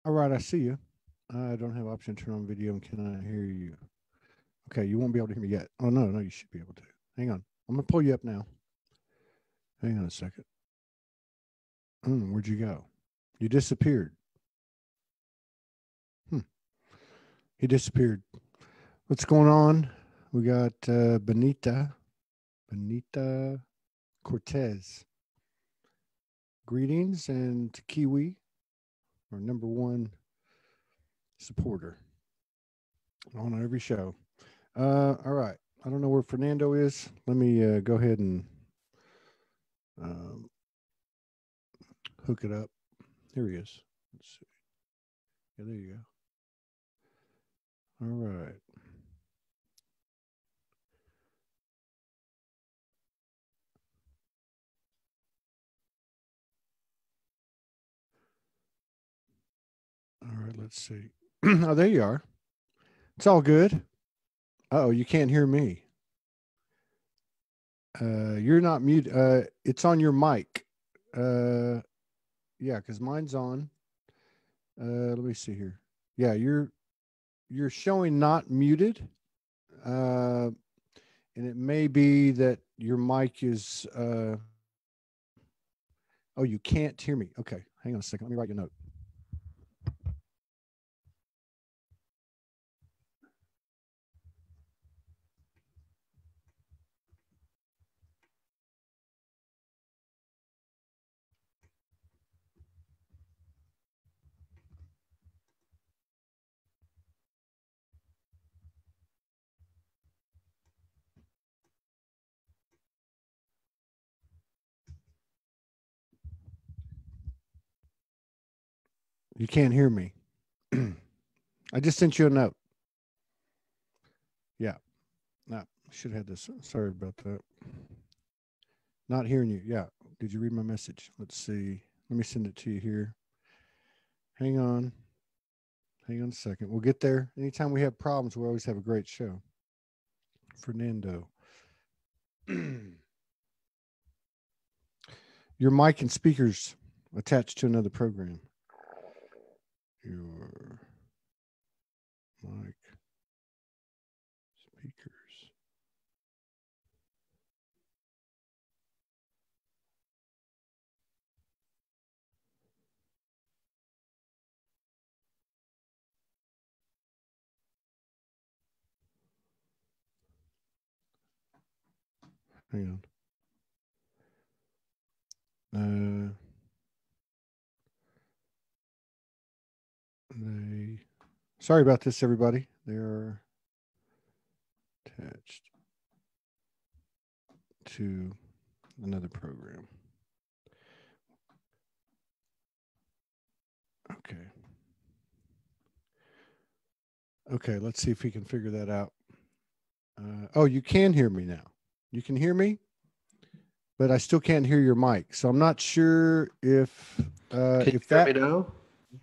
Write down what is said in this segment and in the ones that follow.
All right, I see you. I don't have option to turn on video and cannot hear you. Okay, you won't be able to hear me yet. Oh, no, no, you should be able to. Hang on. I'm going to pull you up now. Hang on a second. Where'd you go? You disappeared. He disappeared. What's going on? We got Benita Cortez. Greetings, and Kiwi, our number one supporter on every show. All right. I don't know where Fernando is. Let me go ahead and um, hook it up. Here he is. Let's see. Yeah, there you go. All right. All right. Let's see. Oh, there you are. It's all good. Oh, you can't hear me. You're not mute. It's on your mic. Yeah, because mine's on. Let me see here. Yeah, you're showing not muted. And it may be that your mic is oh, you can't hear me. Okay, hang on a second. Let me write you a note. You can't hear me. I just sent you a note. Yeah. No, should have had this. Sorry about that. Not hearing you. Yeah. Did you read my message? Let's see. Let me send it to you here. Hang on. Hang on a second. We'll get there. Anytime we have problems, we always have a great show. Fernando. Your mic and speakers attached to another program. Your mic, speakers. Hang on. Sorry about this, everybody. They are attached to another program. Okay. Okay, let's see if we can figure that out. Oh, you can hear me now. You can hear me, but I still can't hear your mic. So I'm not sure if can you hear me now?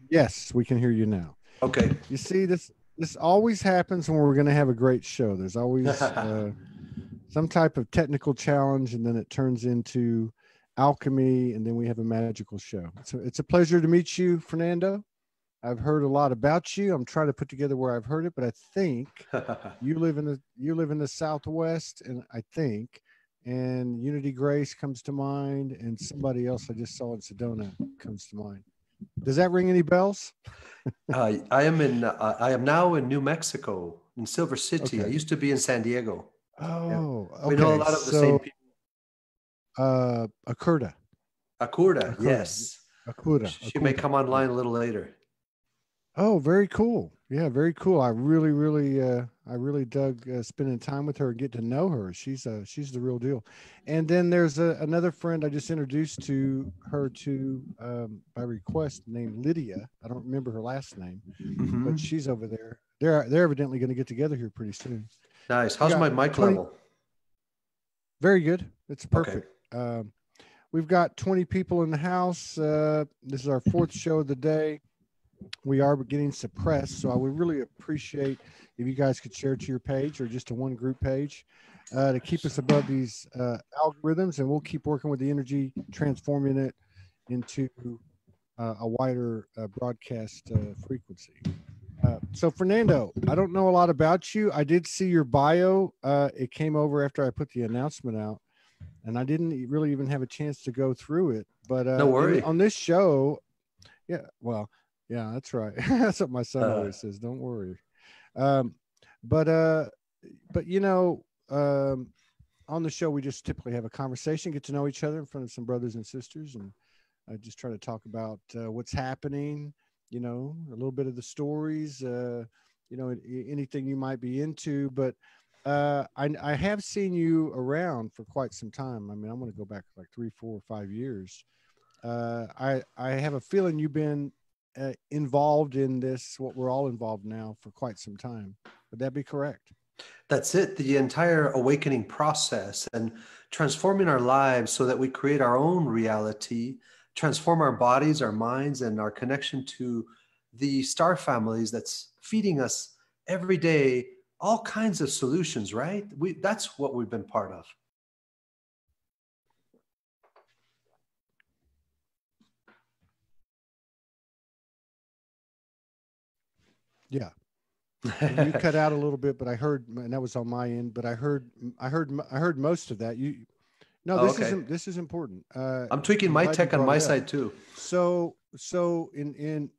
Yes, we can hear you now. Okay. You see, this always happens when we're going to have a great show. There's always some type of technical challenge, and then it turns into alchemy, and then we have a magical show. So it's a pleasure to meet you, Fernando. I've heard a lot about you. I'm trying to put together where I've heard it, but I think you live in the Southwest, and Unity Grace comes to mind, and somebody else I just saw in Sedona comes to mind. Does that ring any bells? I am now in New Mexico, in Silver City. Okay. I used to be in San Diego. Oh, okay. We know a lot of the same people. Akurda. Akurda, yes. Akurda. She may come online a little later. Oh, very cool. Yeah, very cool. I really dug spending time with her and get to know her. She's the real deal. And then there's another friend I just introduced to her to by request named Lydia. I don't remember her last name, but she's over there. They're evidently going to get together here pretty soon. Nice. How's my mic level? Very good. It's perfect. Okay. We've got 20 people in the house. This is our fourth show of the day. We are getting suppressed, so I would really appreciate if you guys could share to your page or just to one group page to keep us above these algorithms, and we'll keep working with the energy, transforming it into a wider broadcast frequency. So Fernando, I don't know a lot about you. I did see your bio. It came over after I put the announcement out, and I didn't really even have a chance to go through it. But No worry. on this show, yeah, well, yeah, that's right. That's what my son always says. Don't worry. Um, but you know, on the show, we just typically have a conversation, get to know each other in front of some brothers and sisters, and just try to talk about what's happening, you know, a little bit of the stories, you know, anything you might be into. But I have seen you around for quite some time. I mean, I'm going to go back like 3, 4, 5 years. I have a feeling you've been involved in this, what we're all involved now, for quite some time. Would that be correct? That's it. The entire awakening process and transforming our lives so that we create our own reality, transform our bodies, our minds, and our connection to the star families that's feeding us every day all kinds of solutions, right? That's what we've been part of. Yeah. You cut out a little bit, but I heard, and that was on my end, but I heard most of that. No, Oh, this okay. is important. I'm tweaking I'm my glad you tech on brought my it up. side too. So in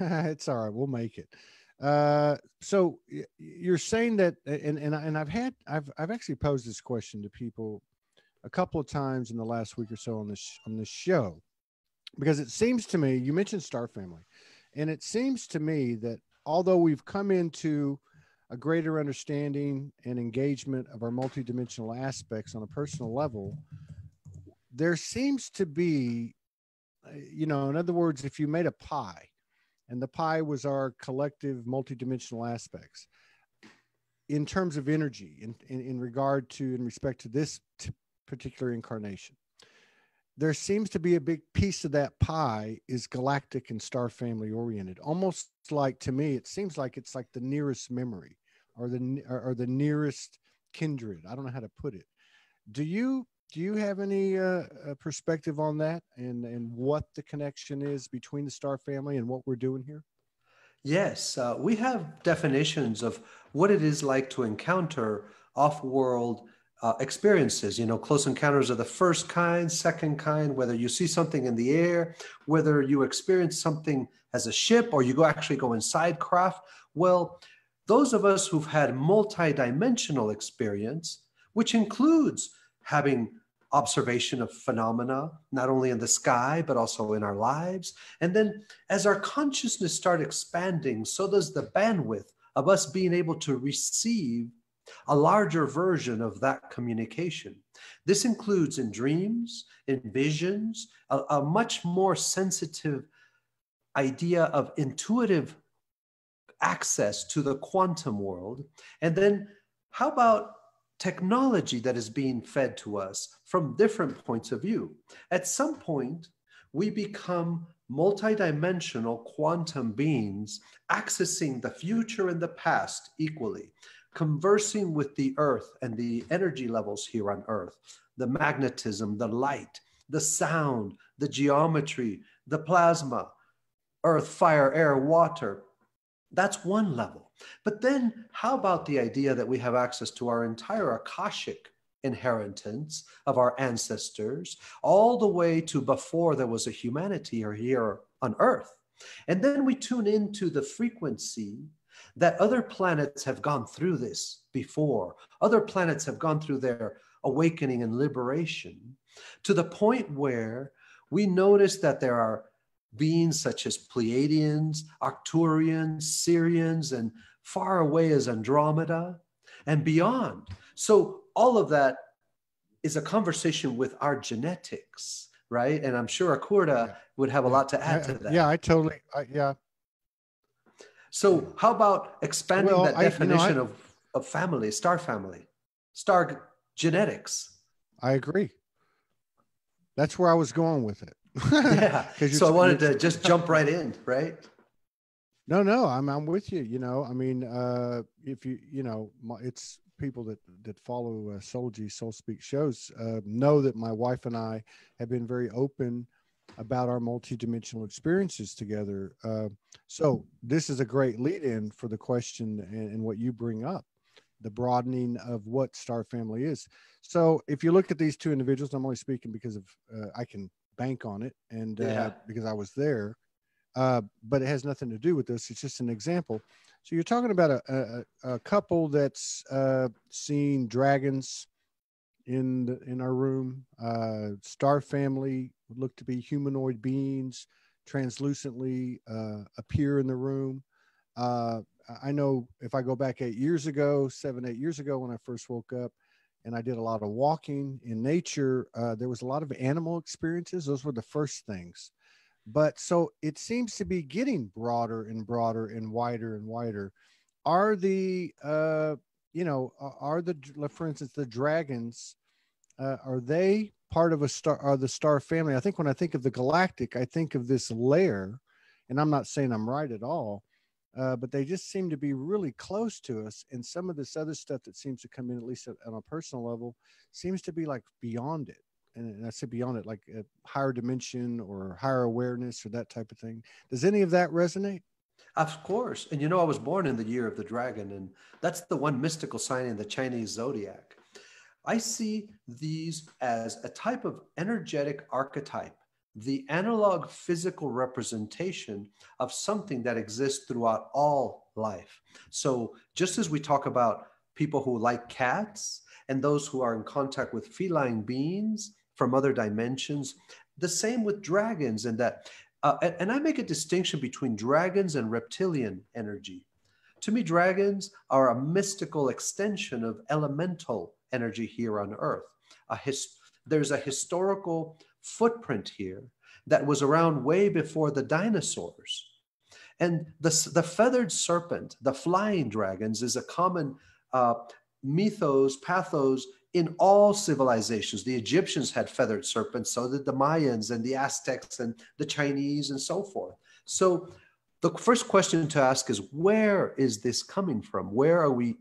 it's all right. We'll make it. So you're saying that, and I've actually posed this question to people a couple of times in the last week or so on this show, because it seems to me, you mentioned Star Family, and it seems to me that although we've come into a greater understanding and engagement of our multidimensional aspects on a personal level, there seems to be, you know, in other words, if you made a pie and the pie was our collective multidimensional aspects in terms of energy, in regard to, in respect to this particular incarnation, there seems to be a big piece of that pie is galactic and star family oriented. Almost like, to me, it seems like it's like the nearest memory or the nearest kindred. I don't know how to put it. Do you have any perspective on that, and what the connection is between the star family and what we're doing here? Yes, we have definitions of what it is like to encounter off-world experiences. You know, close encounters of the first kind, second kind, whether you see something in the air, whether you experience something as a ship or you actually go inside craft. Well, those of us who've had multi-dimensional experience, which includes having observation of phenomena, not only in the sky, but also in our lives. And then as our consciousness start expanding, so does the bandwidth of us being able to receive a larger version of that communication. This includes in dreams, in visions, a much more sensitive idea of intuitive access to the quantum world. And then how about technology that is being fed to us from different points of view? At some point, we become multidimensional quantum beings, accessing the future and the past equally, conversing with the earth and the energy levels here on earth, the magnetism, the light, the sound, the geometry, the plasma, earth, fire, air, water. That's one level. But then how about the idea that we have access to our entire Akashic inheritance of our ancestors, all the way to before there was a humanity here on Earth? And then we tune into the frequency that other planets have gone through this before. Other planets have gone through their awakening and liberation, to the point where we notice that there are beings such as Pleiadians, Arcturians, Syrians, and far away as Andromeda and beyond. So all of that is a conversation with our genetics, right? And I'm sure Akurda would have a lot to add to that. Yeah, I totally, yeah. So how about expanding Well, that definition of family, star genetics? I agree. That's where I was going with it. Yeah. So I wanted to just jump right in, right? No, I'm with you. You know, I mean, if you know, it's people that follow SoulogySpeaks shows know that my wife and I have been very open about our multidimensional experiences together. So this is a great lead-in for the question and what you bring up, the broadening of what star family is. So if you look at these two individuals, I'm only speaking because of I can bank on it, and Yeah. because I was there, but it has nothing to do with this. It's just an example. So you're talking about a couple that's seen dragons in our room. Star family look to be humanoid beings, translucently appear in the room. Uh, I know if I go back 8 years ago, 8 years ago, when I first woke up, and I did a lot of walking in nature, there was a lot of animal experiences. Those were the first things. But so it seems to be getting broader and broader and wider. Are the, are the, for instance, the dragons, are they part of a star, are the star family? I think when I think of the galactic, I think of this layer, and I'm not saying I'm right at all, but they just seem to be really close to us. And some of this other stuff that seems to come in, at least on a personal level, seems to be like beyond it. And I say beyond it, like a higher dimension or higher awareness or that type of thing. Does any of that resonate? Of course. And you know, I was born in the year of the dragon, and that's the one mystical sign in the Chinese zodiac. I see these as a type of energetic archetype, the analog physical representation of something that exists throughout all life. So, just as we talk about people who like cats and those who are in contact with feline beings from other dimensions, the same with dragons, and that. And I make a distinction between dragons and reptilian energy. To me, dragons are a mystical extension of elemental energy here on Earth. There's a historical footprint here that was around way before the dinosaurs. And the feathered serpent, the flying dragons, is a common uh, mythos, pathos in all civilizations. The Egyptians had feathered serpents, so did the Mayans and the Aztecs and the Chinese and so forth. So the first question to ask is, where is this coming from? Where are we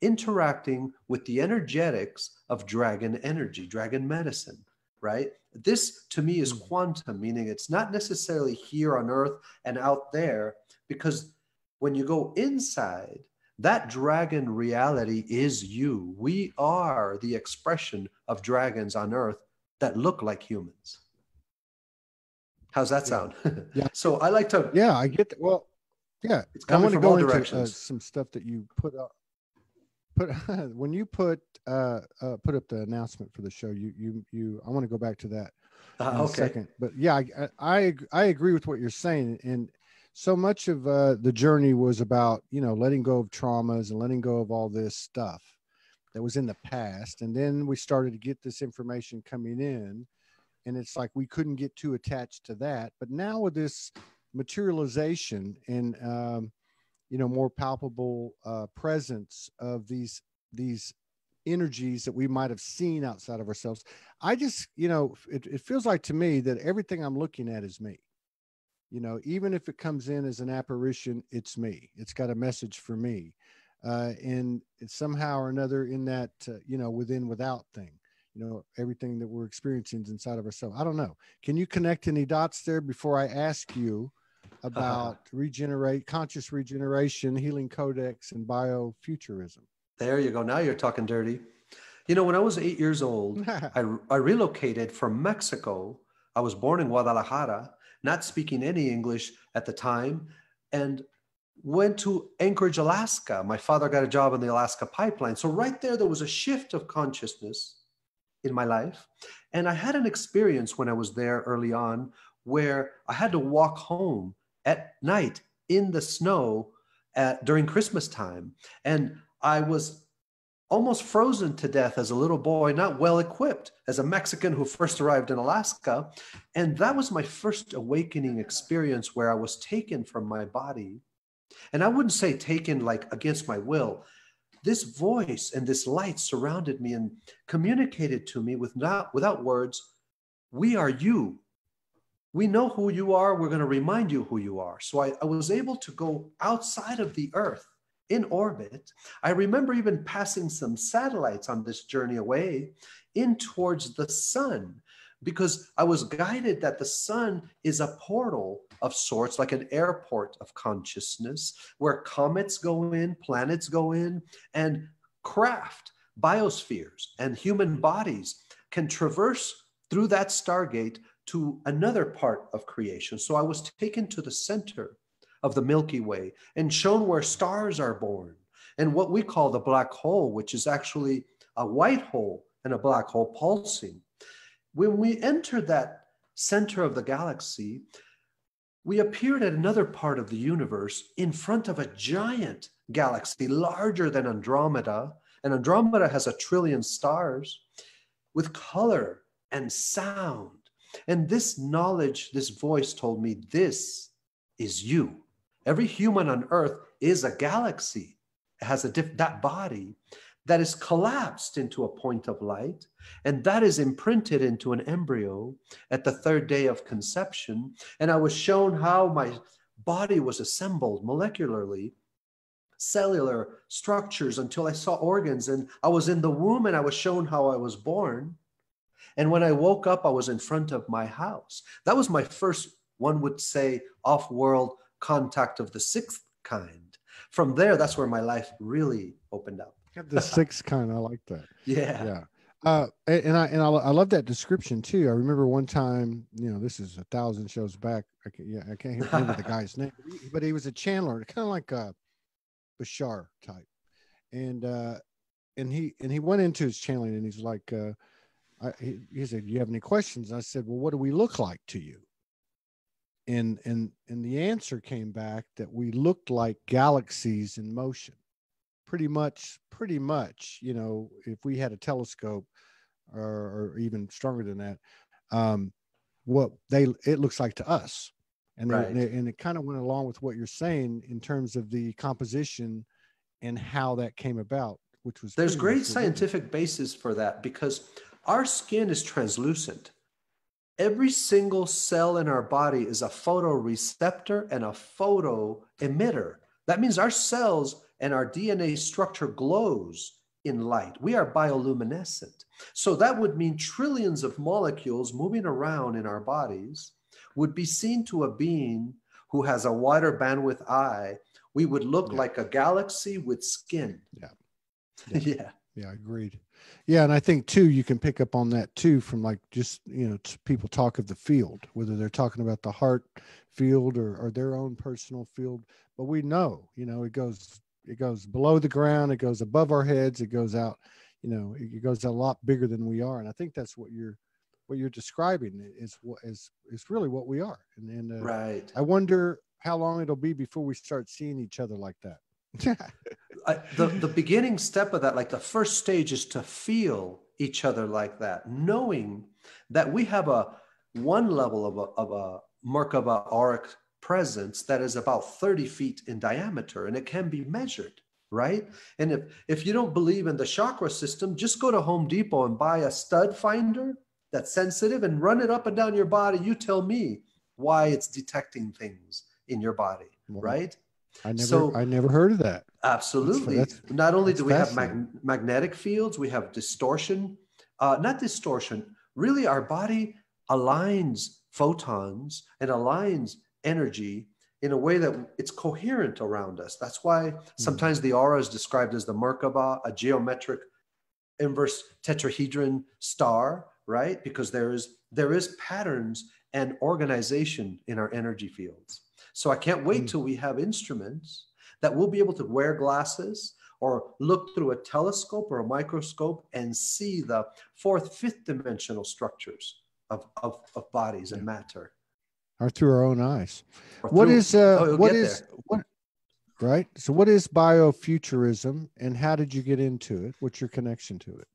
interacting with the energetics of dragon energy, dragon medicine, right? This to me is quantum, meaning it's not necessarily here on Earth and out there, because when you go inside, that dragon reality is you. We are the expression of dragons on Earth that look like humans. How's that Yeah. sound? Yeah. So I like to. Yeah, I get that. Well, yeah, It's I coming want to from all go into directions. some stuff that you put up. Put when you put up the announcement for the show. I want to go back to that in a Okay. second. But yeah, I agree with what you're saying, and so much of the journey was about letting go of traumas and letting go of all this stuff that was in the past, and then we started to get this information coming in, and it's like we couldn't get too attached to that. But now with this materialization and more palpable presence of these energies that we might have seen outside of ourselves, I just it feels like to me that everything I'm looking at is me. Even if it comes in as an apparition, it's me. It's got a message for me, and it's somehow or another in that within without thing. Everything that we're experiencing is inside of ourselves. I don't know. Can you connect any dots there before I ask you about conscious regeneration, healing codex, and biofuturism? There you go. Now you're talking dirty. You know, when I was 8 years old, I relocated from Mexico. I was born in Guadalajara, not speaking any English at the time, and went to Anchorage, Alaska. My father got a job in the Alaska pipeline. So right there was a shift of consciousness in my life. And I had an experience when I was there early on where I had to walk home at night in the snow during Christmas time. And I was almost frozen to death as a little boy, not well equipped, as a Mexican who first arrived in Alaska. And that was my first awakening experience where I was taken from my body. And I wouldn't say taken like against my will. This voice and this light surrounded me and communicated to me without words, we are you. We know who you are. We're going to remind you who you are. So I was able to go outside of the earth in orbit. I remember even passing some satellites on this journey away in towards the sun. because I was guided that the sun is a portal of sorts, like an airport of consciousness, where comets go in, planets go in, and craft, biospheres, and human bodies can traverse through that stargate to another part of creation. So I was taken to the center of the Milky Way and shown where stars are born and what we call the black hole, which is actually a white hole and a black hole pulsing. When we entered that center of the galaxy, we appeared at another part of the universe in front of a giant galaxy larger than Andromeda. And Andromeda has 1 trillion stars, with color and sound. And this knowledge, this voice told me, this is you. Every human on earth is a galaxy. It has that body that is collapsed into a point of light, and that is imprinted into an embryo at the 3rd day of conception. And I was shown how my body was assembled molecularly, cellular structures, until I saw organs. And I was in the womb and I was shown how I was born. And when I woke up, I was in front of my house. That was my first, one would say, off-world contact of the 6th kind. From there, that's where my life really opened up. The 6th kind, I like that. Yeah. And I love that description too. I remember one time, this is 1,000 shows back. I can't remember the guy's name, but he was a channeler, kind of like a Bashar type, and he went into his channeling, and he's like, he said, "Do you have any questions?" And I said, "Well, what do we look like to you?" And the answer came back that we looked like galaxies in motion. Pretty much, if we had a telescope or even stronger than that, it looks like to us. And right. and it kind of went along with what you're saying in terms of the composition and how that came about, which was, there's great scientific basis for that, because our skin is translucent. Every single cell in our body is a photoreceptor and a photo emitter. That means our cells and our DNA structure glows in light. We are bioluminescent. So that would mean trillions of molecules moving around in our bodies would be seen to a being who has a wider bandwidth eye. We would look like a galaxy with skin. Yeah, agreed. Yeah, and I think too, you can pick up on that too from like just, people talk of the field, whether they're talking about the heart field or their own personal field. But we know, it goes below the ground, it goes above our heads, it goes out, it goes a lot bigger than we are. And I think that's what you're describing is really what we are. And right. I wonder how long it'll be before we start seeing each other like that. The beginning step of that, like the first stage, is to feel each other like that, knowing that we have one level of a Merkaba auric presence that is about 30 feet in diameter, and it can be measured, right? And if you don't believe in the chakra system, just go to Home Depot and buy a stud finder that's sensitive and run it up and down your body. You tell me why it's detecting things in your body, right? I never heard of that. Absolutely. Not only do we have magnetic fields, we have distortion, not distortion. Really, our body aligns photons and aligns energy in a way that it's coherent around us. That's why sometimes the aura is described as the Merkaba, a geometric inverse tetrahedron star, right? Because there is patterns and organization in our energy fields. So I can't wait till we have instruments that we'll be able to wear glasses or look through a telescope or a microscope and see the 4th, 5th dimensional structures of bodies and matter. Or through our own eyes. Right? So what is biofuturism, and how did you get into it? What's your connection to it?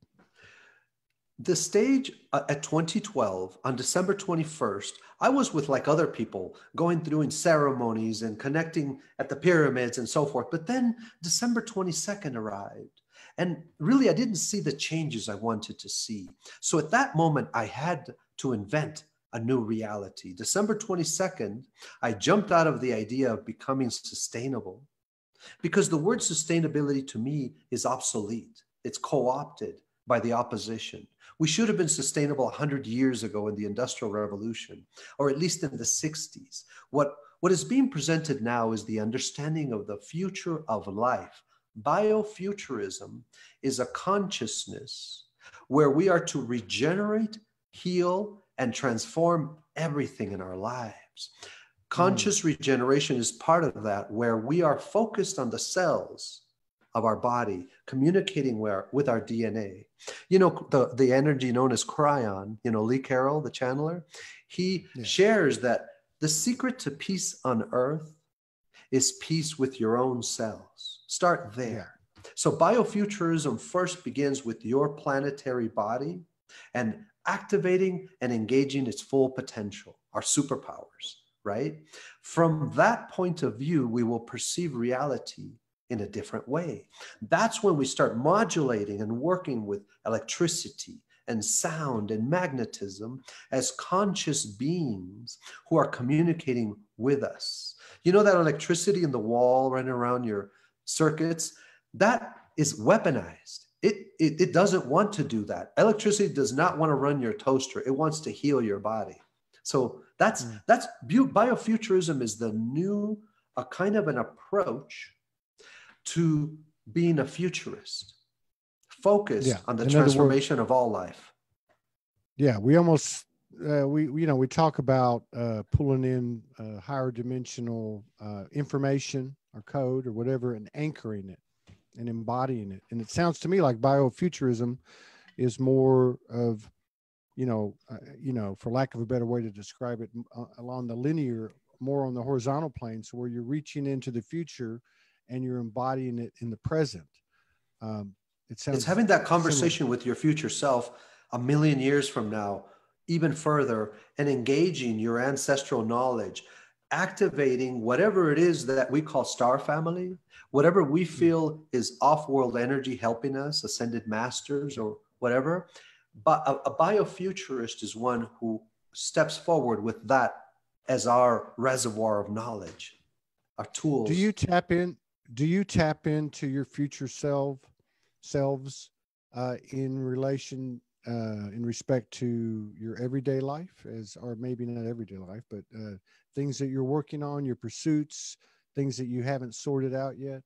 The stage at 2012, on December 21st, I was with like other people going through in ceremonies and connecting at the pyramids and so forth. But then December 22nd arrived, and really I didn't see the changes I wanted to see. So at that moment, I had to invent a new reality. December 22nd, I jumped out of the idea of becoming sustainable, because the word sustainability to me is obsolete. It's co-opted by the opposition. We should have been sustainable 100 years ago in the Industrial Revolution, or at least in the 60s. What is being presented now is the understanding of the future of life. Biofuturism is a consciousness where we are to regenerate, heal, and transform everything in our lives. Conscious regeneration is part of that, where we are focused on the cells of our body, communicating with our DNA. You know, the energy known as cryon, you know, Lee Carroll, the channeler, he shares that the secret to peace on earth is peace with your own cells. Start there. So biofuturism first begins with your planetary body and activating and engaging its full potential, our superpowers, right? From that point of view, we will perceive reality in a different way. That's when we start modulating and working with electricity and sound and magnetism as conscious beings who are communicating with us. You know that electricity in the wall running around your circuits? That is weaponized. It doesn't want to do that. Electricity does not want to run your toaster. It wants to heal your body. So that's biofuturism is the new, a kind of an approach to being a futurist, focused on the transformation of all life. Yeah, we almost we talk about pulling in higher dimensional information or code or whatever and anchoring it and embodying it. And it sounds to me like biofuturism is more of, for lack of a better way to describe it, along the linear, more on the horizontal plane. So where you're reaching into the future and you're embodying it in the present. It's having that conversation with your future self a million years from now, even further, and engaging your ancestral knowledge, activating whatever it is that we call star family, whatever we feel is off-world energy helping us, ascended masters or whatever. But a biofuturist is one who steps forward with that as our reservoir of knowledge, our tools. Do you tap into your future selves in relation, in respect to your everyday life, or maybe not everyday life, but things that you're working on, your pursuits, things that you haven't sorted out yet?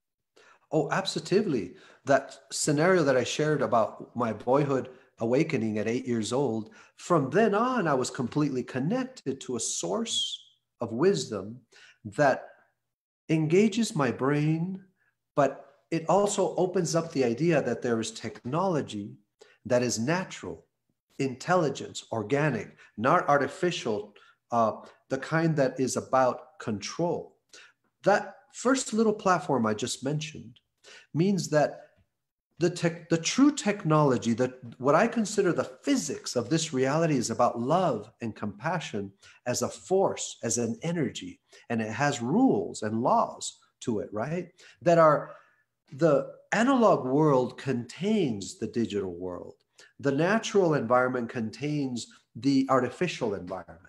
Oh, absolutely. That scenario that I shared about my boyhood awakening at 8 years old, from then on, I was completely connected to a source of wisdom that engages my brain, but it also opens up the idea that there is technology that is natural, intelligence, organic, not artificial, the kind that is about control. That first little platform I just mentioned means that the true technology, that what I consider the physics of this reality, is about love and compassion as a force, as an energy, and it has rules and laws to it, right? That are, the analog world contains the digital world. The natural environment contains the artificial environment.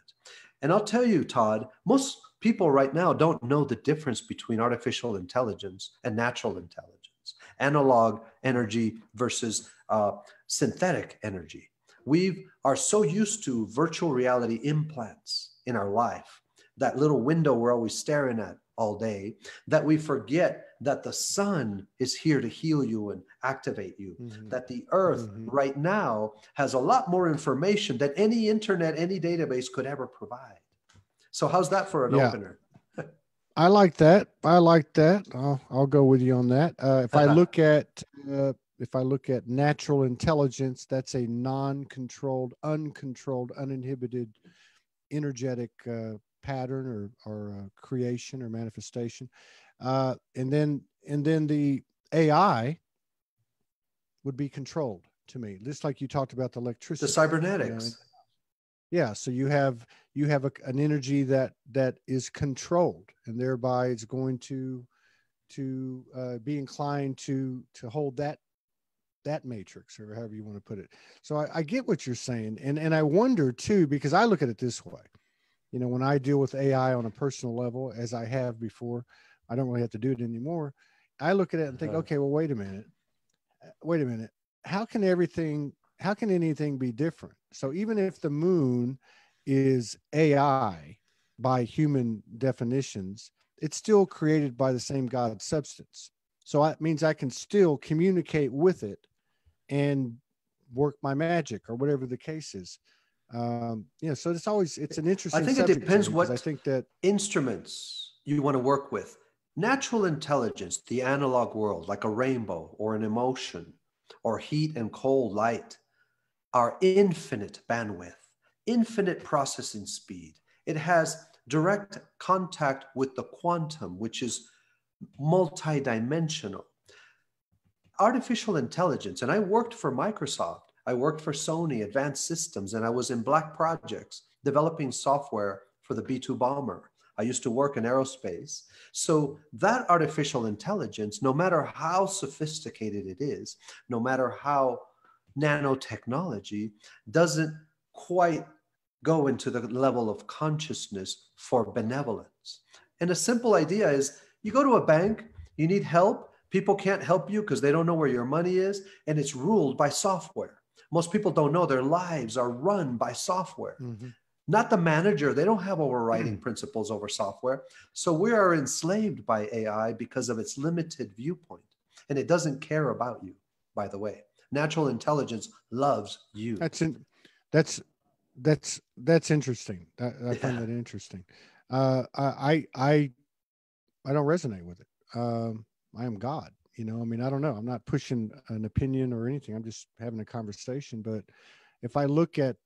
And I'll tell you, Todd, most people right now don't know the difference between artificial intelligence and natural intelligence, analog energy versus synthetic energy. We are so used to virtual reality implants in our life, that little window we're always staring at all day, that we forget that the sun is here to heal you and activate you, that the earth right now has a lot more information than any internet, any database could ever provide. So how's that for an opener? I like that. I'll go with you on that. If I look at natural intelligence, that's a non-controlled, uncontrolled, uninhibited, energetic pattern or creation or manifestation. And then the AI would be controlled to me, just like you talked about the electricity, the cybernetics. Yeah. So you have an energy that is controlled, and thereby it's going to be inclined to hold that matrix, or however you want to put it. So I get what you're saying. And I wonder too, because I look at it this way, when I deal with AI on a personal level, as I have before, I don't really have to do it anymore. I look at it and think, okay, well, wait a minute. how can anything be different? So even if the moon is AI by human definitions, it's still created by the same God substance. So it means I can still communicate with it and work my magic or whatever the case is. So it's an I interesting think it subject to me depends because I what think that instruments you want to work with. Natural intelligence, the analog world, like a rainbow or an emotion or heat and cold light, are infinite bandwidth, infinite processing speed. It has direct contact with the quantum, which is multidimensional. Artificial intelligence, and I worked for Microsoft, I worked for Sony Advanced Systems, and I was in black projects developing software for the B 2 bomber. I used to work in aerospace. So that artificial intelligence, no matter how sophisticated it is, no matter how nanotechnology, doesn't quite go into the level of consciousness for benevolence. And a simple idea is you go to a bank, you need help, people can't help you because they don't know where your money is, and it's ruled by software. Most people don't know their lives are run by software. mm-hmm. Not the manager. They don't have overriding principles over software. So we are enslaved by AI because of its limited viewpoint. And it doesn't care about you, by the way. Natural intelligence loves you. That's in, that's that's interesting. I find Yeah. that interesting. I don't resonate with it. I am God. I mean, I don't know. I'm not pushing an opinion or anything. I'm just having a conversation. But if I look at,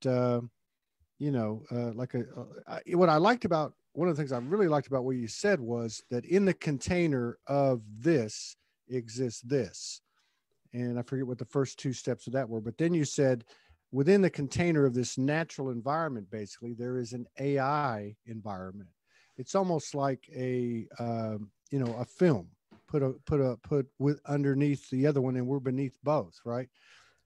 what I liked about one of the things I really liked about what you said was that in the container of this exists this, and I forget what the first two steps of that were. But then you said within the container of this natural environment, basically there is an AI environment. It's almost like a film put with underneath the other one, and we're beneath both, right?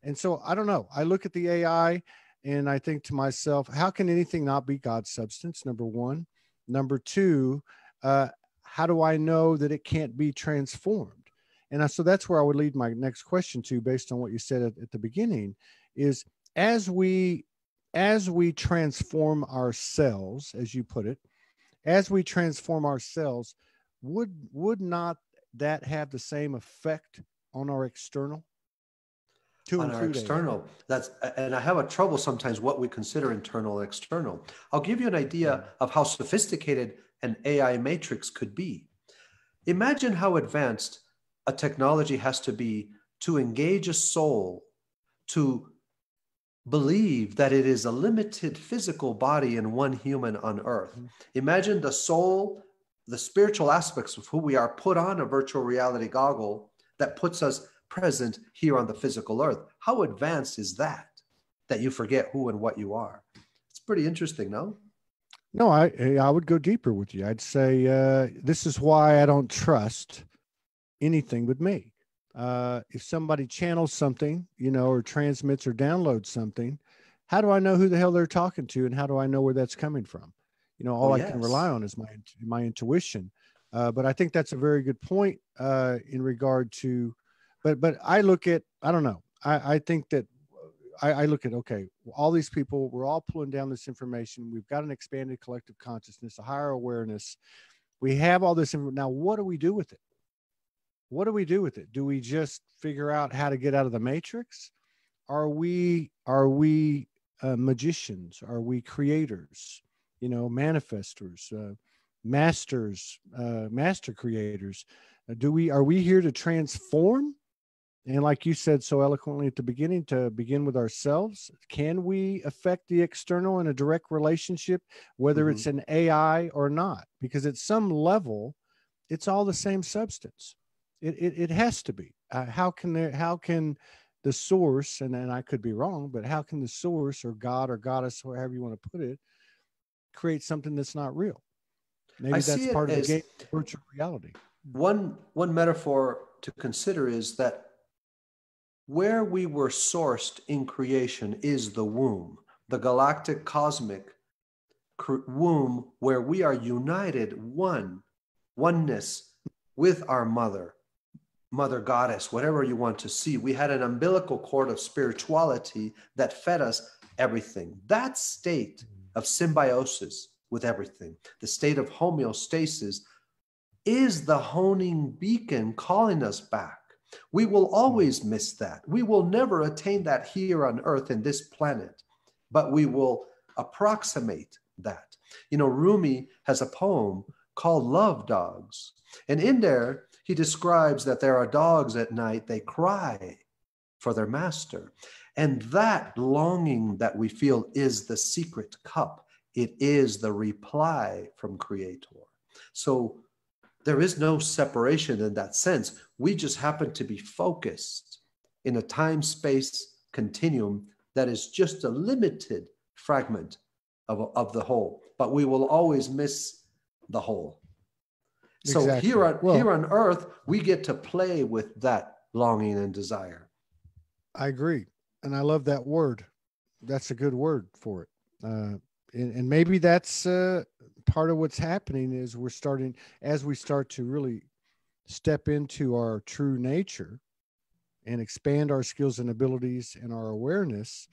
And so I don't know. I look at the AI and I think to myself, how can anything not be God's substance? Number one. Number two, how do I know that it can't be transformed? And so that's where I would lead my next question to, based on what you said at the beginning, is as we transform ourselves, as you put it, as we transform ourselves, would not that have the same effect on our external to On our include AI? external, and I have a trouble sometimes what we consider internal and external. I'll give you an idea of how sophisticated an AI matrix could be. Imagine how advanced a technology has to be to engage a soul to believe that it is a limited physical body in one human on earth. Mm-hmm. Imagine the soul, the spiritual aspects of who we are put on a virtual reality goggle that puts us present here on the physical earth. How advanced is that you forget who and what you are? It's pretty interesting, no? No, I would go deeper with you. I'd say this is why I don't trust anything with me. If somebody channels something, or transmits or downloads something, how do I know who the hell they're talking to, and how do I know where that's coming from? Oh, All I can rely yes. on is my intuition. But I think that's a very good point in regard to. But I don't know. I think that I look at, okay, all these people, we're all pulling down this information. We've got an expanded collective consciousness, a higher awareness. We have all this. Now, what do we do with it? What do we do with it? Do we just figure out how to get out of the matrix? Are we magicians? Are we creators? Manifestors, masters, master creators? Are we here to transform? And like you said so eloquently at the beginning, to begin with ourselves, can we affect the external in a direct relationship, whether it's an AI or not? Because at some level, it's all the same substance. It has to be. How can the source, and I could be wrong, but how can the source or God or goddess, or however you want to put it, create something that's not real? I Maybe that's see it part of the as game of virtual reality. one metaphor to consider is that where we were sourced in creation is the womb, the galactic cosmic womb where we are united oneness with our mother. Mother Goddess, whatever you want to see. We had an umbilical cord of spirituality that fed us everything. That state of symbiosis with everything, the state of homeostasis, is the honing beacon calling us back. We will always miss that. We will never attain that here on earth in this planet, but we will approximate that. You know, Rumi has a poem called Love Dogs. And in there, he describes that there are dogs at night, they cry for their master. And that longing that we feel is the secret cup. It is the reply from Creator. So there is no separation in that sense. We just happen to be focused in a time-space continuum that is just a limited fragment of the whole, but we will always miss the whole. So Exactly. here on earth, we get to play with that longing and desire. I agree. And I love that word. That's a good word for it. And maybe that's part of what's happening is as we start to really step into our true nature and expand our skills and abilities and our awareness,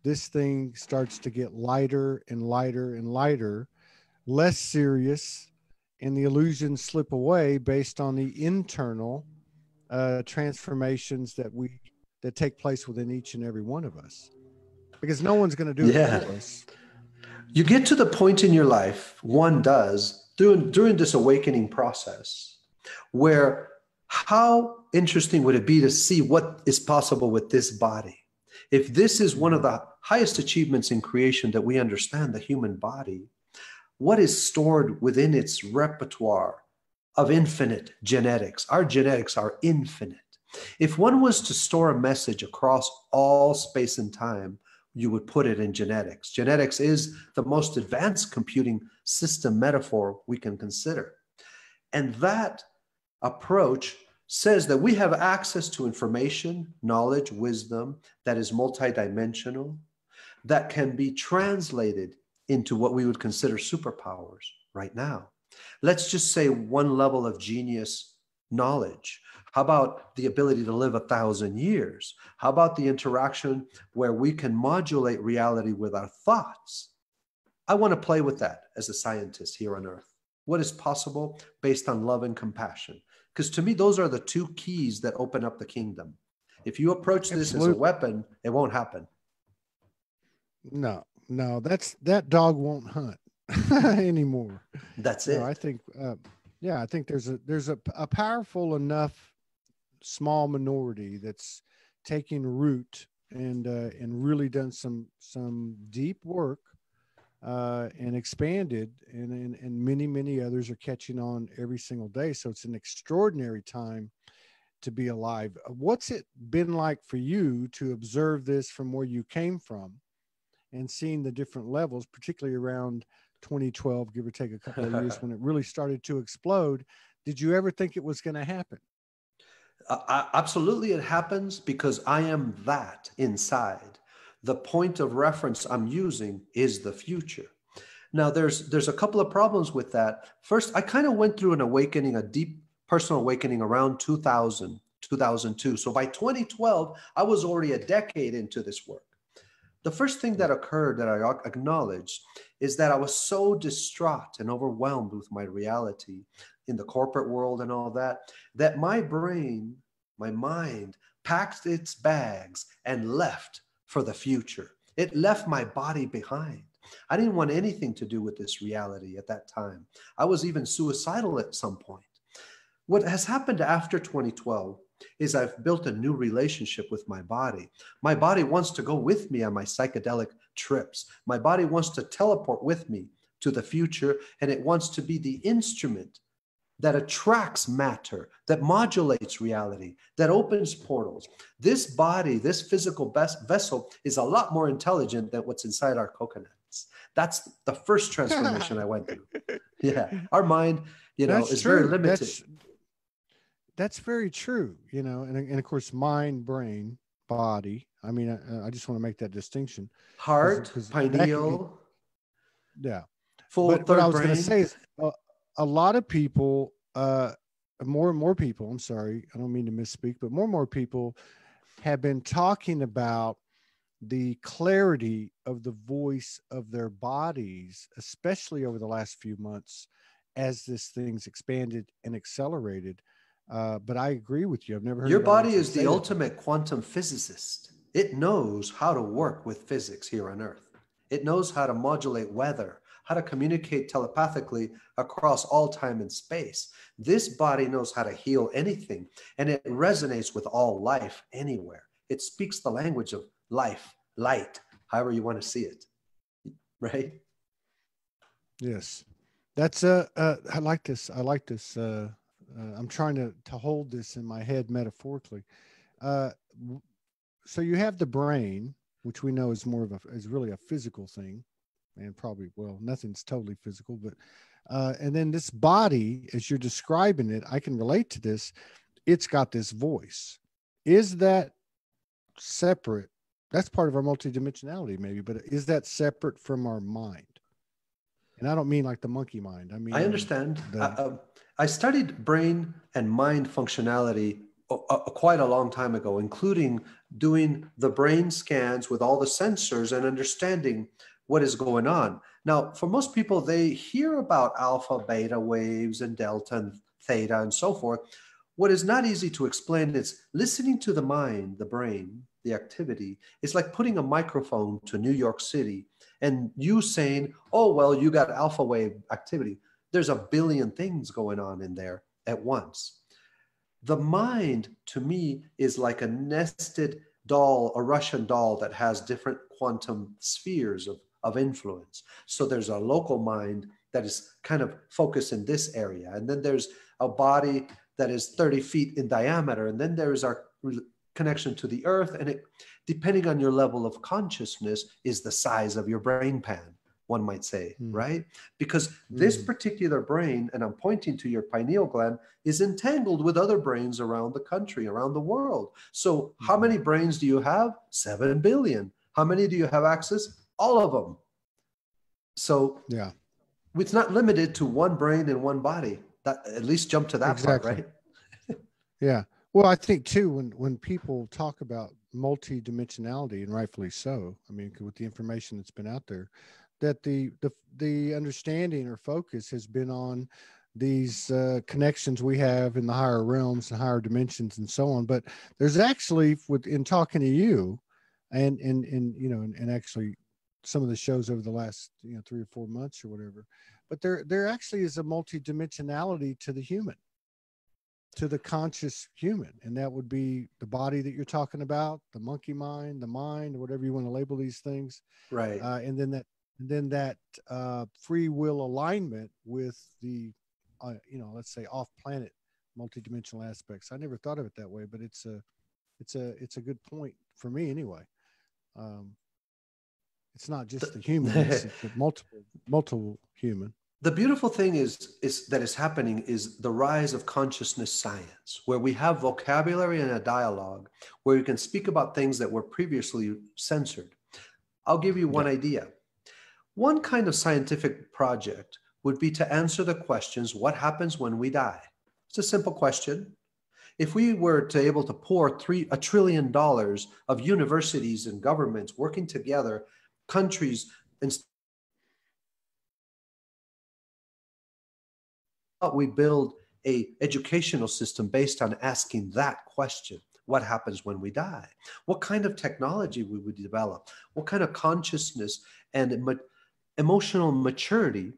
this thing starts to get lighter and lighter and lighter, less serious, and the illusions slip away based on the internal transformations that take place within each and every one of us, because no one's going to do it for us. You get to the point in your life, one does, during this awakening process, where how interesting would it be to see what is possible with this body? If this is one of the highest achievements in creation, that we understand the human body, what is stored within its repertoire of infinite genetics? Our genetics are infinite. If one was to store a message across all space and time, you would put it in genetics. Genetics is the most advanced computing system metaphor we can consider. And that approach says that we have access to information, knowledge, wisdom that is multidimensional, that can be translated into what we would consider superpowers right now. Let's just say one level of genius knowledge. How about the ability to live 1,000 years? How about the interaction where we can modulate reality with our thoughts? I want to play with that as a scientist here on Earth. What is possible based on love and compassion? Because to me, those are the two keys that open up the kingdom. If you approach this as a weapon, it won't happen. No, that dog won't hunt anymore. That's it. I think, I think there's a powerful enough small minority that's taking root and really done some deep work and expanded, and many others are catching on every single day. So it's an extraordinary time to be alive. What's it been like for you to observe this from where you came from and seeing the different levels, particularly around 2012, give or take a couple of years, when it really started to explode? Did you ever think it was going to happen? Absolutely, it happens because I am that inside. The point of reference I'm using is the future. Now, there's a couple of problems with that. First, I kind of went through an awakening, a deep personal awakening around 2000, 2002. So by 2012, I was already a decade into this work. The first thing that occurred that I acknowledged is that I was so distraught and overwhelmed with my reality in the corporate world and all that, that my brain, my mind, packed its bags and left for the future. It left my body behind. I didn't want anything to do with this reality at that time. I was even suicidal at some point. What has happened after 2012 is I've built a new relationship with my body. My body wants to go with me on my psychedelic trips. My body wants to teleport with me to the future, and it wants to be the instrument that attracts matter, that modulates reality, that opens portals. This body, this physical vessel, is a lot more intelligent than what's inside our coconuts. That's the first transformation I went through. Yeah, our mind, is very limited. That's very true, and of course, mind, brain, body. I mean, I just want to make that distinction. Heart, pineal. Yeah. Full but third what I was brain. going to say is a lot of people more and more people, I'm sorry, I don't mean to misspeak, but more and more people have been talking about the clarity of the voice of their bodies, especially over the last few months as this thing's expanded and accelerated. But I agree with you. I've never heard Your anybody body actually is the say that. ultimate quantum physicist. It knows how to work with physics here on Earth. It knows how to modulate weather, how to communicate telepathically across all time and space. This body knows how to heal anything, and it resonates with all life anywhere. It speaks the language of life, light, however you want to see it, right? Yes. That's I like this. I like this. I'm trying to hold this in my head metaphorically. Uh, so you have the brain, which we know is more of a is really a physical thing, and probably, well, nothing's totally physical, but and then this body, as you're describing it, I can relate to this. It's got this voice. Is that separate? That's part of our multidimensionality, maybe, but is that separate from our mind? And I don't mean like the monkey mind. I I mean understand. the I studied brain and mind functionality quite a long time ago, including doing the brain scans with all the sensors and understanding what is going on. Now, for most people, they hear about alpha, beta waves, and delta and theta and so forth. What is not easy to explain is listening to the mind, the brain, the activity. It's like putting a microphone to New York City and you saying, oh, well, you got alpha wave activity. There's a billion things going on in there at once. The mind, to me, is like a nested doll, a Russian doll that has different quantum spheres of influence. So there's a local mind that is kind of focused in this area. And then there's a body that is 30 feet in diameter. And then there is our connection to the earth. And it, depending on your level of consciousness, is the size of your brain pan, one might say, right? Because this particular brain, and I'm pointing to your pineal gland, is entangled with other brains around the country, around the world. So how many brains do you have? 7 billion. How many do you have access? All of them. So yeah, it's not limited to one brain and one body. That, at least jump to that part, exactly. right? Yeah. Well, I think too, when people talk about multidimensionality, and rightfully so, I mean, with the information that's been out there, that the understanding or focus has been on these connections we have in the higher realms and higher dimensions and so on. But there's actually, with in talking to you, and you know, and actually some of the shows over the last 3 or 4 months or whatever, but there actually is a multidimensionality to the human, to the conscious human, and that would be the body that you're talking about, the monkey mind, the mind, whatever you want to label these things, Right. and then that free will alignment with the let's say off planet multidimensional aspects. I never thought of it that way, but it's a good point for me anyway. um it's not just the human, it's The, the multiple human. the beautiful thing is that is happening is the rise of consciousness science, where we have vocabulary and a dialogue where you can speak about things that were previously censored. I'll give you one Yeah. idea. One kind of scientific project would be to answer the questions, what happens when we die? It's a simple question. If we were to able to pour $1 trillion of universities and governments working together, countries, and we build a educational system based on asking that question, what happens when we die? What kind of technology we would develop? What kind of consciousness and emotional maturity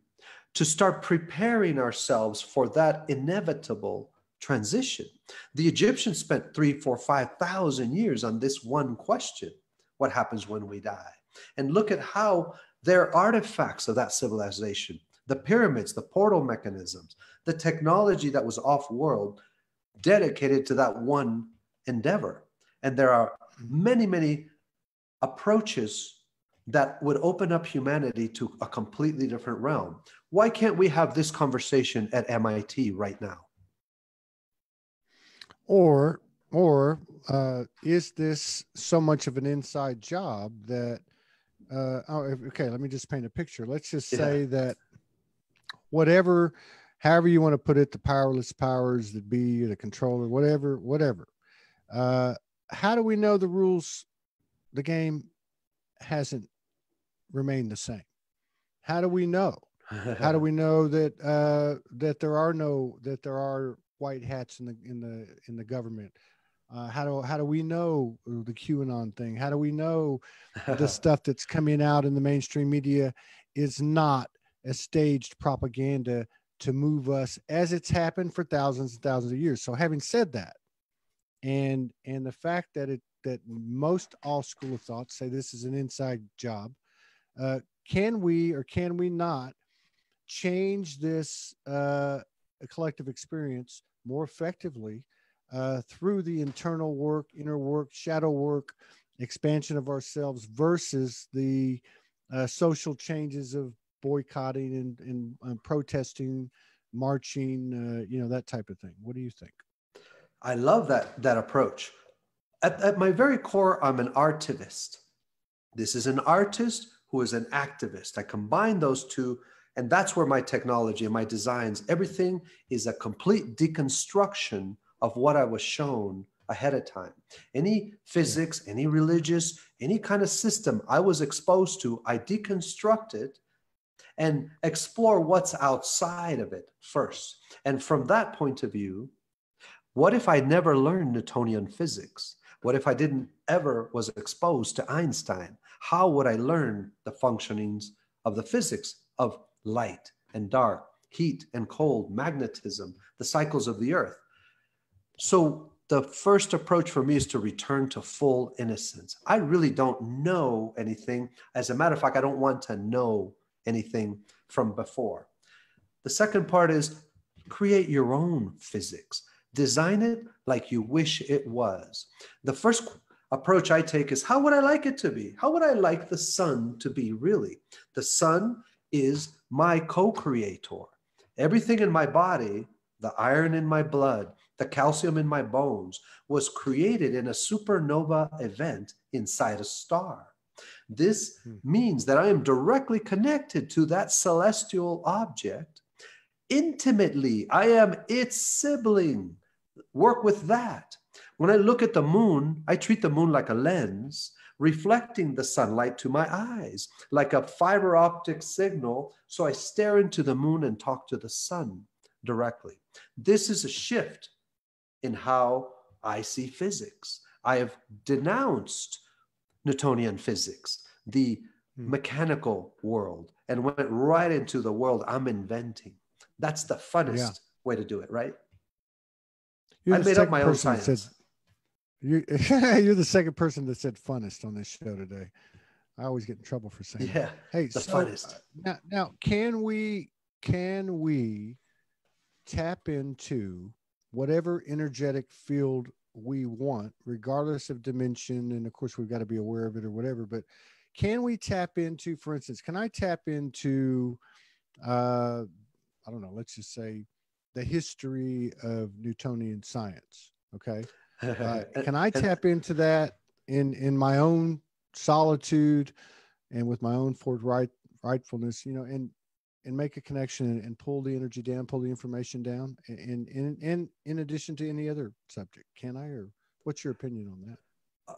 to start preparing ourselves for that inevitable transition? The Egyptians spent 3, 4, 5,000 years on this one question: what happens when we die? And look at how their artifacts of that civilization, the pyramids, the portal mechanisms, the technology that was off world, dedicated to that one endeavor. And there are many, many approaches that would open up humanity to a completely different realm. Why can't we have this conversation at MIT right now? Or is this so much of an inside job that okay, let me just paint a picture. Let's just Yeah. say that whatever however you want to put it, the powerless powers that be, the controller, whatever. How do we know the rules, the game hasn't remained the same? How do we know? How do we know that that there are white hats in the government? How do we know the QAnon thing? How do we know the stuff that's coming out in the mainstream media is not a staged propaganda to move us, as it's happened for thousands and thousands of years? So having said that, and the fact that most all school of thought say this is an inside job, can we or can we not change this collective experience more effectively through the internal work, inner work, shadow work, expansion of ourselves versus the social changes of boycotting and protesting, marching, that type of thing? What do you think? I love that approach. At my very core, I'm an artivist. This is an artist who is an activist. I combine those two, and that's where my technology and my designs, everything is a complete deconstruction of what I was shown ahead of time. Any physics, any religious, any kind of system I was exposed to, I deconstruct it and explore what's outside of it first. And from that point of view, what if I never learned Newtonian physics? What if I didn't ever was exposed to Einstein? How would I learn the functionings of the physics of light and dark, heat and cold, magnetism, the cycles of the earth? So the first approach for me is to return to full innocence. I really don't know anything. As a matter of fact, I don't want to know anything from before. The second part is create your own physics. Design it like you wish it was. The first approach I take is, how would I like it to be? How would I like the sun to be really? The sun is my co-creator. Everything in my body, the iron in my blood, the calcium in my bones, was created in a supernova event inside a star. This means that I am directly connected to that celestial object intimately. I am its sibling. Work with that. When I look at the moon, I treat the moon like a lens, reflecting the sunlight to my eyes, like a fiber optic signal. So I stare into the moon and talk to the sun directly. This is a shift in how I see physics. I have denounced Newtonian physics, the mechanical world, and went right into the world I'm inventing. That's the funnest way to do it, right? I made up my own science. You're the second person that said funnest on this show today. I always get in trouble for saying that. Hey, the funnest. Now, can we tap into whatever energetic field we want, regardless of dimension? And of course, we've got to be aware of it or whatever. But can we tap into, for instance, can I tap into, I don't know, let's just say the history of Newtonian science? Okay. Can I tap into that in my own solitude and with my own forthrightfulness, and make a connection and pull the energy down, pull the information down, and in addition to any other subject? Can I, or what's your opinion on that?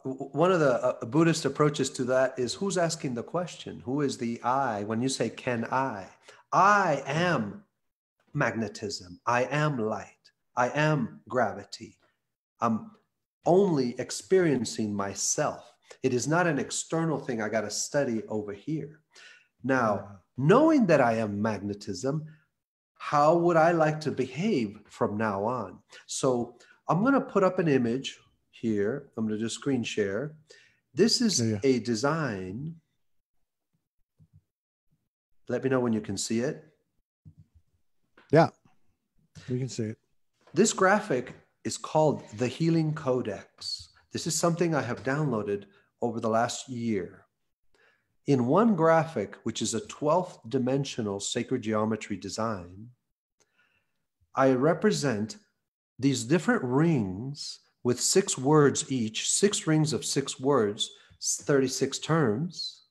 One of the Buddhist approaches to that is, who's asking the question? Who is the I? When you say, can I am magnetism. I am light. I am gravity. I'm only experiencing myself. It is not an external thing I got to study over here. Now, knowing that I am magnetism, how would I like to behave from now on? So I'm going to put up an image here. I'm going to just screen share. This is a design. Let me know when you can see it. Yeah, we can see it. This graphic is called the Healing Codex. This is something I have downloaded over the last year. In one graphic, which is a 12th dimensional sacred geometry design, I represent these different rings with 6 words each, 6 rings of 6 words, 36 terms,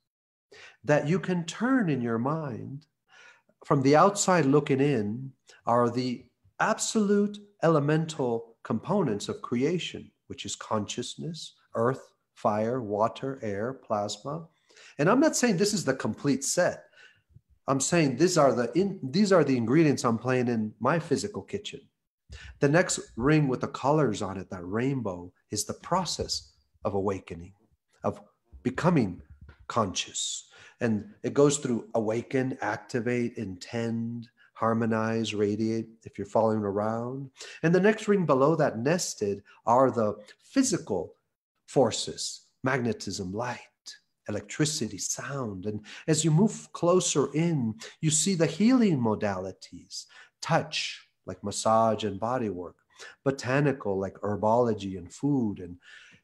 that you can turn in your mind from the outside looking in are the absolute elemental components of creation, which is consciousness, earth, fire, water, air, plasma. And I'm not saying this is the complete set. I'm saying these are the ingredients I'm playing in my physical kitchen. The next ring with the colors on it, that rainbow, is the process of awakening, of becoming conscious. And it goes through awaken, activate, intend, harmonize, radiate, if you're following around. And the next ring below that, nested, are the physical forces: magnetism, light, electricity, sound. And as you move closer in, you see the healing modalities: touch, like massage and body work; botanical, like herbology and food; and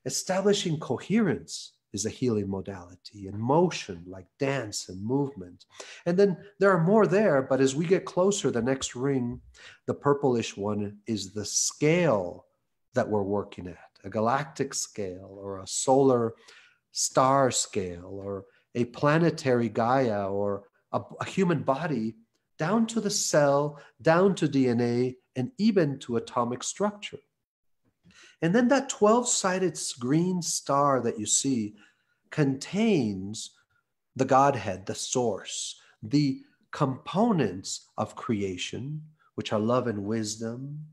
establishing coherence is a healing modality; and motion, like dance and movement. And then there are more there, but as we get closer, the next ring, the purplish one, is the scale that we're working at: a galactic scale, or a solar star scale, or a planetary Gaia, or a human body, down to the cell, down to DNA, and even to atomic structure. And then that 12-sided green star that you see contains the Godhead, the source, the components of creation, which are love and wisdom,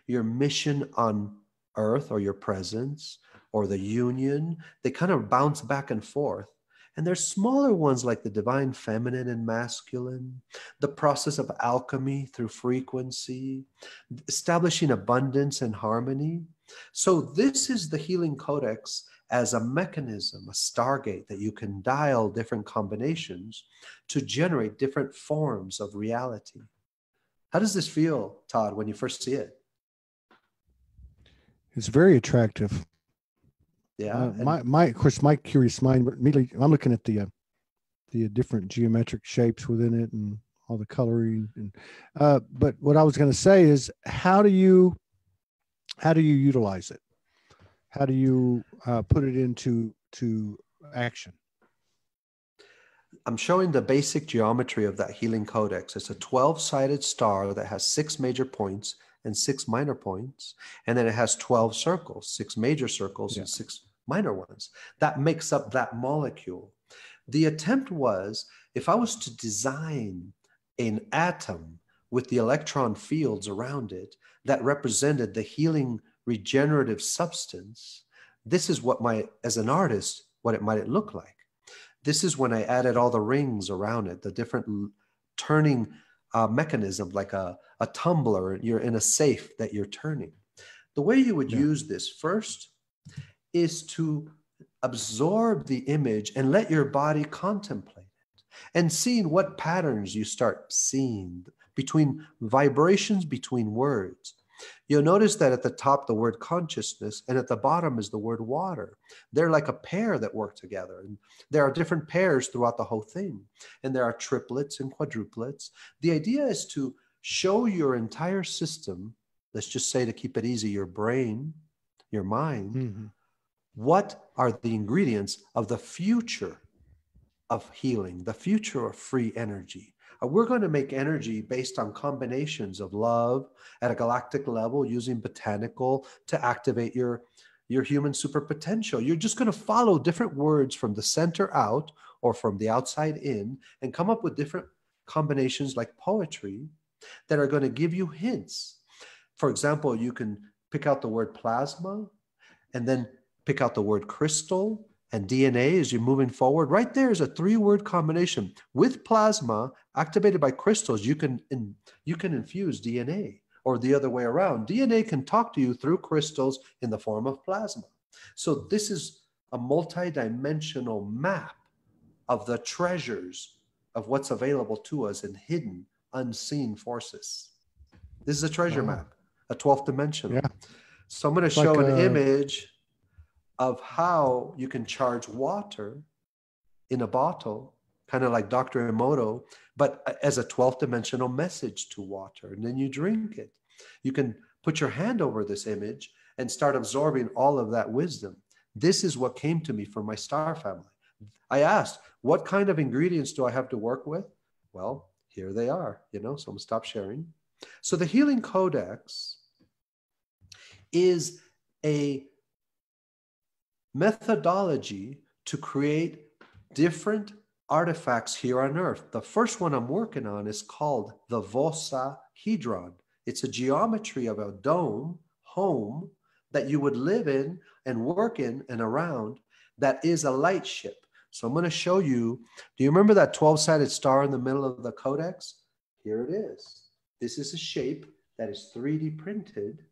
your mission on earth, or your presence, or the union. They kind of bounce back and forth. And there's smaller ones like the divine feminine and masculine, the process of alchemy through frequency, establishing abundance and harmony. So this is the healing codex as a mechanism, a stargate that you can dial different combinations to generate different forms of reality. How does this feel, Todd, when you first see it? It's very attractive. Yeah. Of course, my curious mind immediately, I'm looking at the different geometric shapes within it and all the coloring. And but what I was going to say is, how do you utilize it? How do you put it into action? I'm showing the basic geometry of that healing codex. It's a 12-sided star that has 6 major points and 6 minor points. And then it has 12 circles, 6 major circles, and 6 minor ones. That makes up that molecule. The attempt was, if I was to design an atom with the electron fields around it that represented the healing regenerative substance, this is what as an artist, what it might look like. This is when I added all the rings around it, the different turning mechanism, like a tumbler. You're in a safe that you're turning. The way you would use this first is to absorb the image and let your body contemplate it, and seeing what patterns you start seeing between vibrations, between words. You'll notice that at the top, the word consciousness, and at the bottom is the word water. They're like a pair that work together. And there are different pairs throughout the whole thing. And there are triplets and quadruplets. The idea is to show your entire system, let's just say, to keep it easy, your brain, your mind, what are the ingredients of the future of healing, the future of free energy. We're going to make energy based on combinations of love at a galactic level, using botanical to activate your human super potential. You're just going to follow different words from the center out or from the outside in, and come up with different combinations like poetry that are going to give you hints. For example, you can pick out the word plasma and then pick out the word crystal and DNA as you're moving forward. Right there is a 3-word combination. With plasma activated by crystals, you can infuse DNA, or the other way around. DNA can talk to you through crystals in the form of plasma. So this is a multi-dimensional map of the treasures of what's available to us in hidden, unseen forces. This is a treasure map, a 12th dimensional. Yeah. So I'm going to show an image of how you can charge water in a bottle, kind of like Dr. Emoto, but as a 12th dimensional message to water. And then you drink it. You can put your hand over this image and start absorbing all of that wisdom. This is what came to me from my star family. I asked, what kind of ingredients do I have to work with? Well, Here they are, so I'm going to stop sharing. So the Healing Codex is a methodology to create different artifacts here on Earth. The first one I'm working on is called the Vossa. It's a geometry of a dome home that you would live in and work in and around that is a light ship. So I'm going to show you. Do you remember that 12-sided star in the middle of the codex? Here it is. This is a shape that is 3D printed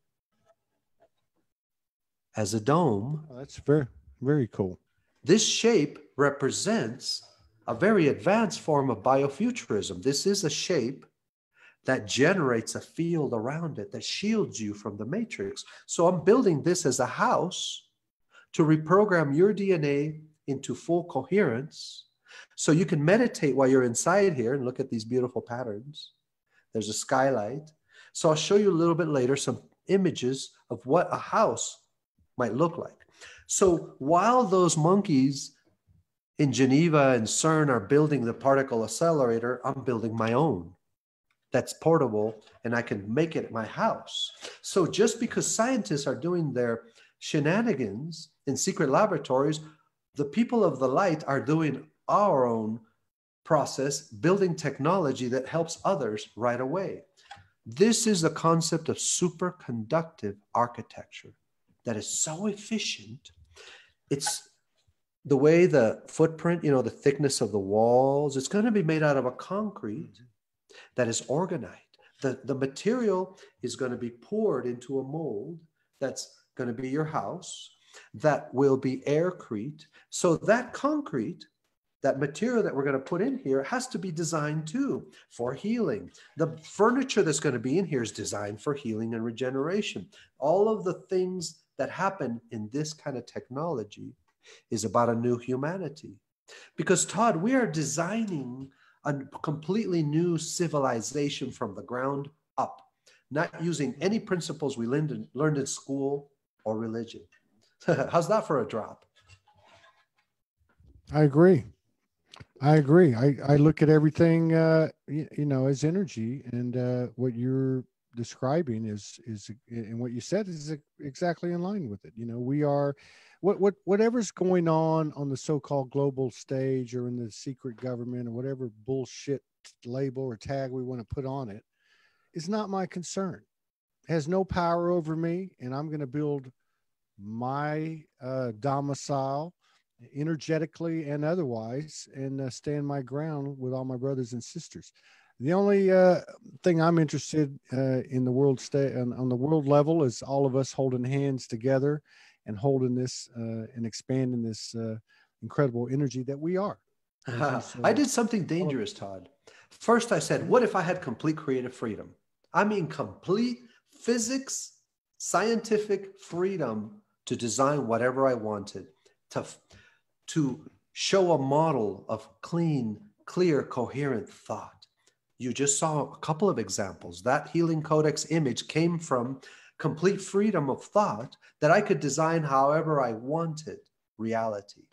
as a dome. Oh, that's very, very cool. This shape represents a very advanced form of biofuturism. This is a shape that generates a field around it that shields you from the matrix. So I'm building this as a house to reprogram your DNA into full coherence so you can meditate while you're inside here and look at these beautiful patterns. There's a skylight. So I'll show you a little bit later some images of what a house might look like. So while those monkeys in Geneva and CERN are building the particle accelerator, I'm building my own that's portable, and I can make it at my house. So just because scientists are doing their shenanigans in secret laboratories, the people of the light are doing our own process, building technology that helps others right away. This is the concept of superconductive architecture that is so efficient. It's the way the footprint, the thickness of the walls, it's going to be made out of a concrete that is organized. The material is going to be poured into a mold that's going to be your house, that will be aircrete. So that concrete, that material that we're going to put in here has to be designed too for healing. The furniture that's going to be in here is designed for healing and regeneration. All of the things that happen in this kind of technology is about a new humanity. Because Todd, we are designing a completely new civilization from the ground up, not using any principles we learned in school or religion. How's that for a drop? I agree. I look at everything, as energy, and what you're describing is, and what you said is exactly in line with it. We are, whatever's going on the so-called global stage or in the secret government or whatever bullshit label or tag we want to put on it is not my concern. It has no power over me, and I'm going to build my domicile energetically and otherwise, and stand my ground with all my brothers and sisters. The only thing I'm interested in the world on the world level is all of us holding hands together and holding this and expanding this incredible energy that we are. I did something dangerous, Todd. First, I said, what if I had complete creative freedom? I mean, complete physics, scientific freedom to design whatever I wanted, to show a model of clean, clear, coherent thought. You just saw a couple of examples. That Healing Codex image came from complete freedom of thought that I could design however I wanted reality.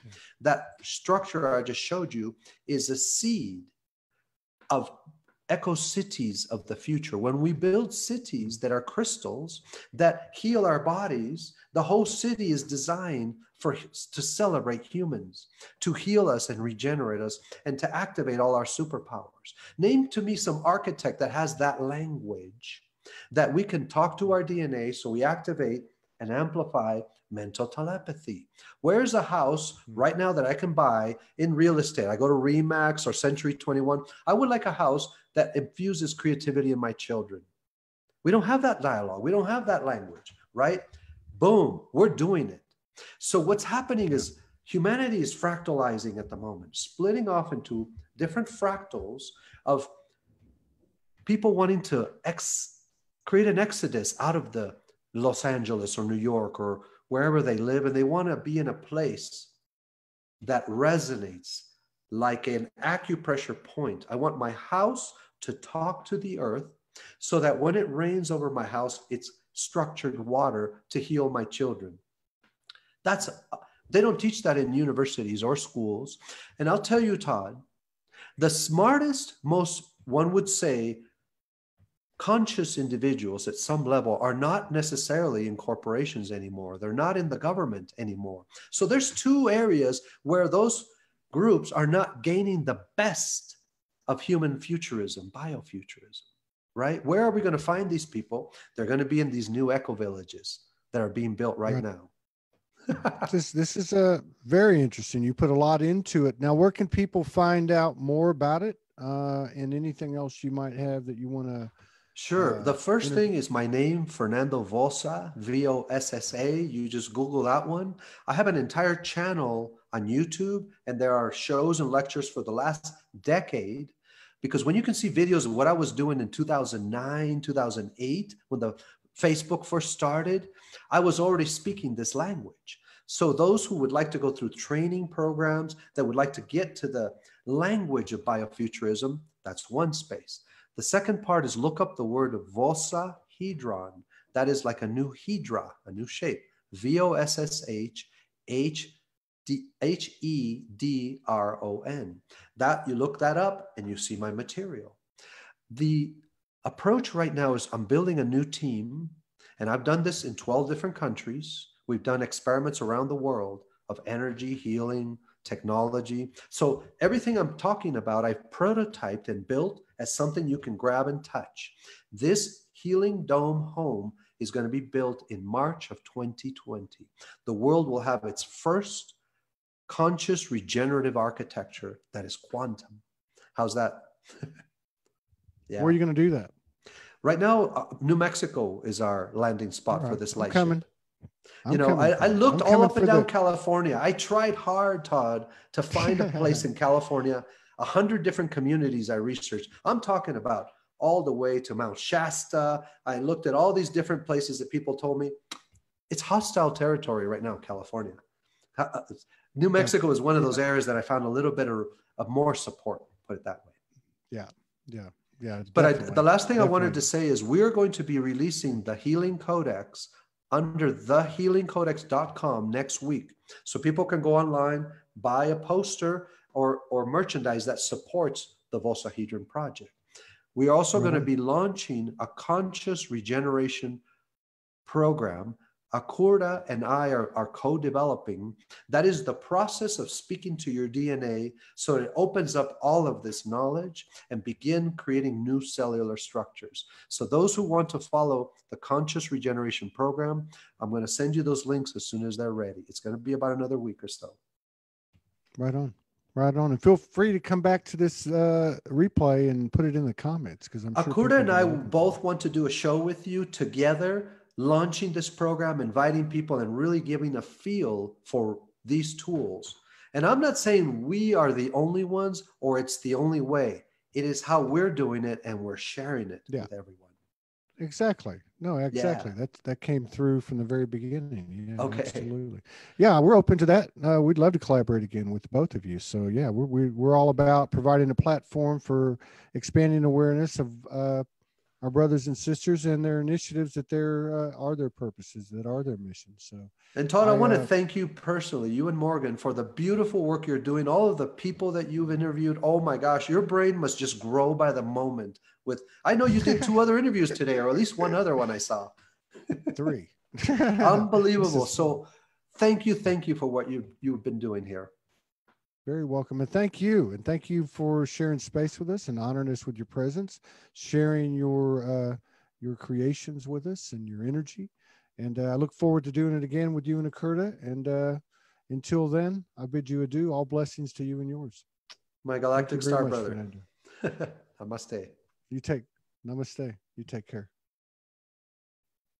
That structure I just showed you is a seed of eco-cities of the future. When we build cities that are crystals that heal our bodies, the whole city is designed to celebrate humans, to heal us and regenerate us, and to activate all our superpowers. Name to me some architect that has that language that we can talk to our DNA so we activate and amplify mental telepathy. Where's a house right now that I can buy in real estate? I go to Remax or Century 21. I would like a house that infuses creativity in my children. We don't have that dialogue. We don't have that language, right? Boom, we're doing it. So what's happening is humanity is fractalizing at the moment, splitting off into different fractals of people wanting to create an exodus out of the Los Angeles or New York or wherever they live, and they want to be in a place that resonates like an acupressure point. I want my house to talk to the earth so that when it rains over my house, it's structured water to heal my children. They don't teach that in universities or schools. And I'll tell you, Todd, the smartest, most one would say conscious individuals at some level are not necessarily in corporations anymore. They're not in the government anymore. So there's two areas where those groups are not gaining the best of human futurism, biofuturism, right? Where are we going to find these people? They're going to be in these new eco villages that are being built right now. This is very interesting. You put a lot into it. Now, where can people find out more about it? And anything else you might have that you want to? Sure. The first thing is my name, Fernando Vossa, Vossa. You just Google that one. I have an entire channel on YouTube, and there are shows and lectures for the last decade. Because when you can see videos of what I was doing in 2009, 2008, when the Facebook first started, I was already speaking this language. So those who would like to go through training programs, that would like to get to the language of biofuturism, that's one space. The second part is look up the word Vossa hedron. That is like a new hedra, a new shape. VOSSHHEDRON. That you look that up and you see my material. The approach right now is I'm building a new team, and I've done this in 12 different countries. We've done experiments around the world of energy, healing, technology. So everything I'm talking about, I've prototyped and built as something you can grab and touch. This Healing Dome home is going to be built in March of 2020. The world will have its first conscious regenerative architecture that is quantum. How's that? Yeah. Where are you going to do that? Right now, New Mexico is our landing spot for this light ship. I looked all up and down California. I tried hard, Todd, to find a place in California. 100 different communities I researched. I'm talking about all the way to Mount Shasta. I looked at all these different places that people told me it's hostile territory right now, California. New Mexico is one of those areas that I found a little bit of more support, put it that way. Yeah. But the last thing I wanted to say is we're going to be releasing the Healing Codex under thehealingcodex.com next week. So people can go online, buy a poster or merchandise that supports the Vossa Hedron project. We're also going to be launching a conscious regeneration program. Akurda and I are co-developing. That is the process of speaking to your DNA, so it opens up all of this knowledge and begin creating new cellular structures. So those who want to follow the conscious regeneration program, I'm going to send you those links as soon as they're ready. It's going to be about another week or so. Right on. And feel free to come back to this replay and put it in the comments, because I'm sure Akurda and I both want to do a show with you together, launching this program, inviting people, and really giving a feel for these tools. And I'm not saying we are the only ones or it's the only way. It is how we're doing it, and we're sharing it with everyone. Exactly. No, exactly. Yeah. That came through from the very beginning. Yeah, okay. Absolutely. Yeah, we're open to that. We'd love to collaborate again with both of you. So yeah, we're all about providing a platform for expanding awareness of our brothers and sisters and their initiatives that are their purposes, that are their missions. So, and Todd, I want to thank you personally, you and Morgan, for the beautiful work you're doing. All of the people that you've interviewed. Oh my gosh, your brain must just grow by the moment. I know you did 2 other interviews today, or at least one other one I saw. 3. Unbelievable. So thank you for what you've been doing here. Very welcome. And thank you. And thank you for sharing space with us and honoring us with your presence, sharing your creations with us and your energy. And I look forward to doing it again with you and Akurda. And until then, I bid you adieu. All blessings to you and yours. My galactic star brother. Namaste. Namaste. You take care.